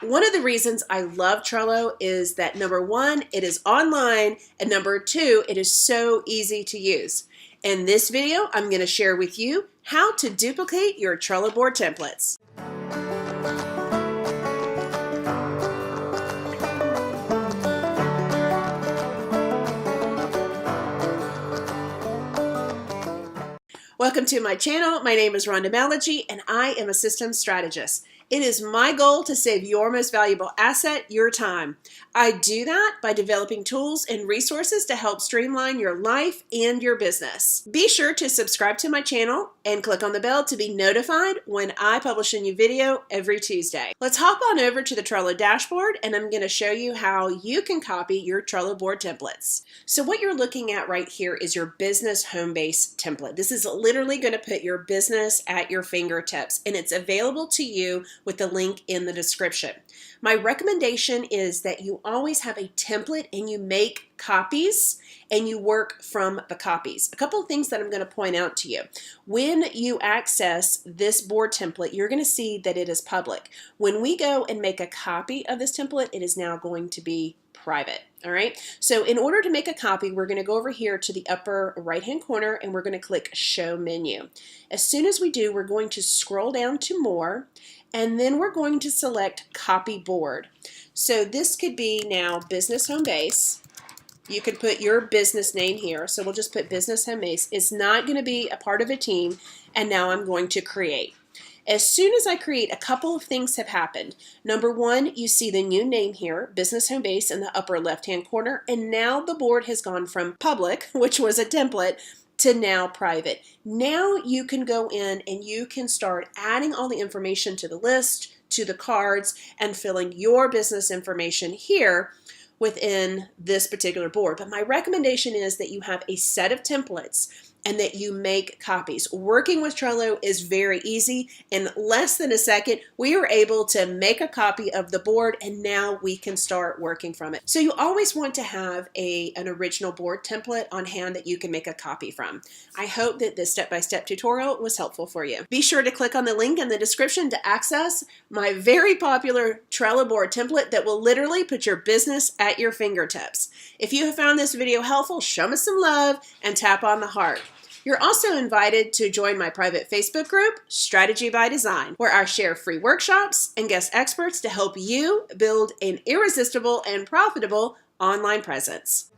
One of the reasons I love Trello is that number one, it is online, and number two, it is so easy to use. In this video, I'm going to share with you how to duplicate your Trello board templates. Welcome to my channel. My name is Rhonda Malachi, and I am a systems strategist. It is my goal to save your most valuable asset, your time. I do that by developing tools and resources to help streamline your life and your business. Be sure to subscribe to my channel and click on the bell to be notified when I publish a new video every Tuesday. Let's hop on over to the Trello dashboard, and I'm going to show you how you can copy your Trello board templates. So what you're looking at right here is your business home base template. This is literally going to put your business at your fingertips, and it's available to you with the link in the description. My recommendation is that you always have a template and you make copies and you work from the copies. A couple of things that I'm going to point out to you. When you access this board template, you're going to see that it is public. When we go and make a copy of this template, it is now going to be private. All right. So in order to make a copy, we're going to go over here to the upper right hand corner and we're going to click Show Menu. As soon as we do, we're going to scroll down to More, and then we're going to select Copy Board. So this could be now Business Home Base. You could put your business name here. So we'll just put Business Home Base. It's not going to be a part of a team. And now I'm going to create. As soon as I create, a couple of things have happened. Number one, you see the new name here, Business Home Base, in the upper left-hand corner, and now the board has gone from public, which was a template, to now private. Now you can go in and you can start adding all the information to the list, to the cards, and filling your business information here within this particular board. But my recommendation is that you have a set of templates and that you make copies. Working with Trello is very easy. In less than a second, we are able to make a copy of the board, and now we can start working from it. So you always want to have an original board template on hand that you can make a copy from. I hope that this step-by-step tutorial was helpful for you. Be sure to click on the link in the description to access my very popular Trello board template that will literally put your business at your fingertips. If you have found this video helpful, show me some love and tap on the heart. You're also invited to join my private Facebook group, Strategy by Design, where I share free workshops and guest experts to help you build an irresistible and profitable online presence.